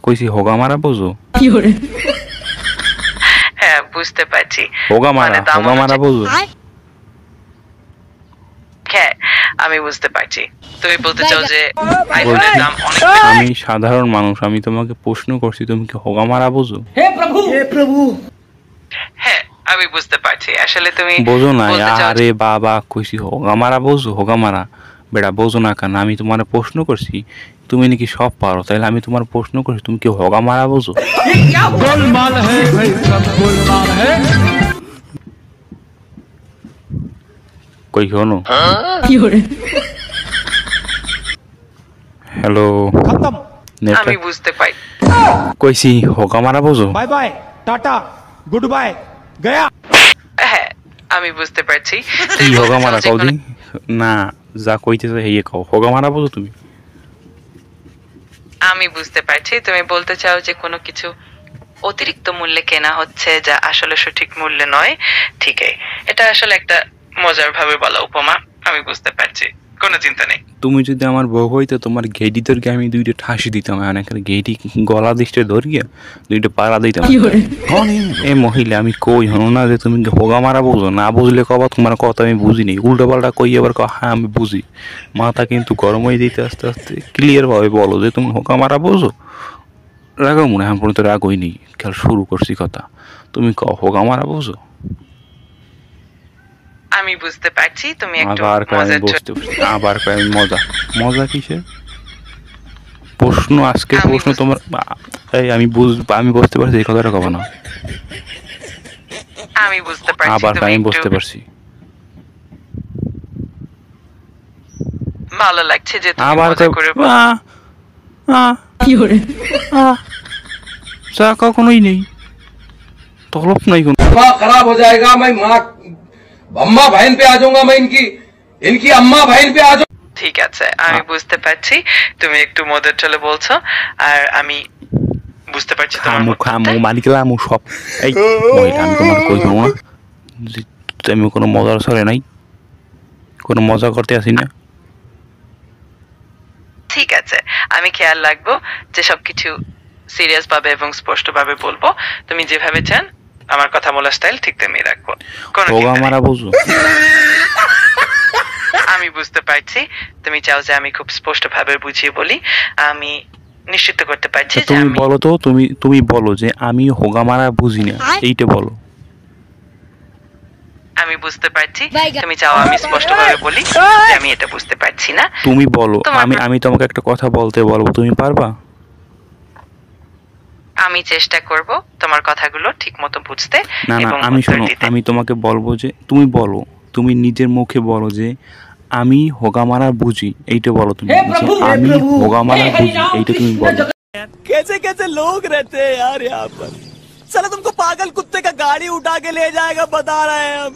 কইছি হোগা মারা বোঝো? হ্যাঁ বুঝতে পারছি। হোগা মারা বোঝো? হ্যাঁ আমি বুঝতে পারছি। তুমি বলতে চাও যে আইফোনের দাম অনেক। আমি সাধারণ মানুষ, আমি তোমাকে প্রশ্ন করছি তুমি কি হোগা মারা বোঝো? হে প্রভু। হ্যাঁ আমি বুঝতে পারছি, আসলে তুমি বোঝো না? বলতে চাও আরে বাবা কইছি হোগা মারা বোঝো? হোগা মারা বেটা বোঝো না কেন? আমি তোমার প্রশ্ন করছি তুমি নাকি সব পারো, তাইলে আমি তোমার প্রশ্ন করছি তুমি কি হোগা মারা বোঝো? गोलमाल है भाई, सब गोलमाल है। কই শোনো, হ্যালো खत्म। আমি বুঝতে পারি। কইছি হোগা মারা বোঝো? Bye bye, tata, goodbye, गया। হ্যাঁ আমি বুঝতে পারছি। কি তুমি হোগা বলতে মারা চাও কও যে দি? না যা কইতেছে হেয়ে কও, হোগা মারা বোঝো তুমি? আমি বুঝতে পারছি তুমি বলতে চাও যে কোনো কিছু অতিরিক্ত মূল্যে কেনা হচ্ছে যা আসলে সঠিক মূল্যে নয়। ঠিকই, এটা আসলে একটা মজার ভাবে বলা উপমা। আমি বুঝতে পারছি, কোনো চিন্তা নেই। তুমি যদি আমার বউ হইতো তোমার গেডি ধরকে আমি দুইটা ঠাসি দিতাম, অনেকের গেডি গলা দিশটা ধরিয়া দুইটা পাড়া দিতাম। এ মহিলা আমি কই হনো না যে তুমি হোগা মারা বোঝো? না বুঝলে কবা তোমার কথা আমি বুঝিনি, উল্টো পাল্টা কই আবার হ্যাঁ আমি বুঝি। মাথা কিন্তু গরম হয়ে দিতে আস্তে আস্তে ক্লিয়ার ভাবে বলো যে তুমি হোগা মারা বোঝো। রাগো মনে হয় পর্যন্ত রাগ হইনি, খেয়াল শুরু করছি কথা। তুমি হোগা মারা বোঝো? আমি বুঝতে পারছি তুমি একটু আবার আমি মজার বসতে আবার আমি মজা কিসের প্রশ্ন? আজকে আমি প্রশ্ন তোমার এই আমি বুঝতে পারছি, এই কথাটা কব না। আমি বুঝতে পারছি আবার তুমি আমি একটু বুঝতে পারছি। ভালো লাগছে যে তুমি আবার মজা করে চা কখনোই নেই, তলব নাই কোনো। दिमाग खराब हो जाएगा। मैं माँ अम्मा बहन पे आ जाऊंगा। मैं इनकी अम्मा बहन पे आ जाऊंगा। ঠিক আছে আমি বুঝতে পারছি তুমি একটু মজার চলে বলছো, আর আমি বুঝতে পারছি তোমার খামু মানিকলামু সব। এই মহিলা আমি তোমার কই হবো না যে আমি কোনো মজার ছড়ে নাই, কোনো মজা করতে আসি না। ঠিক আছে আমি খেয়াল রাখবো যে সবকিছু সিরিয়াস ভাবে এবং স্পষ্ট ভাবে বলবো। তুমি যেভাবে চান আমার কথা বলার স্টাইল ঠিক তেমনি রাখবো, কোনো হোগা চিন্তা নেই। মারা বুঝো? আমি বুঝতে পারছি তুমি চাও যে আমি খুব স্পষ্ট ভাবে বুঝিয়ে বলি। আমি নিশ্চিত করতে পারছি যে তুমি আমি বলো তো, তুমি বলো যে আমি হোগা মারা বুঝি না, এইটা বলো। আমি বুঝতে পারছি তুমি চাও আমি স্পষ্ট ভাবে বলি যে আমি এটা বুঝতে পারছি না। তুমি বলো, তোমার আমি তোমাকে একটা কথা বলবো, তুমি পারবা? আমি চেষ্টা করব তোমার কথাগুলো ঠিকমতো বুঝতে না এবং আমি উত্তর শোনো, দিতে। আমি তোমাকে বলবো যে তুমি বলো, তুমি নিজের মুখে বলো যে আমি হোগা মারা বুঝি, এইটা বলো তুমি। যে আমি হোগা মারা বুঝি, এইটা তুমি বলো। कैसे कैसे लोग रहते हैं यार यहाँ पर। साला तुमको पागल कुत्ते का गाड़ी उठा के ले जाएगा, बता रहे हैं हम।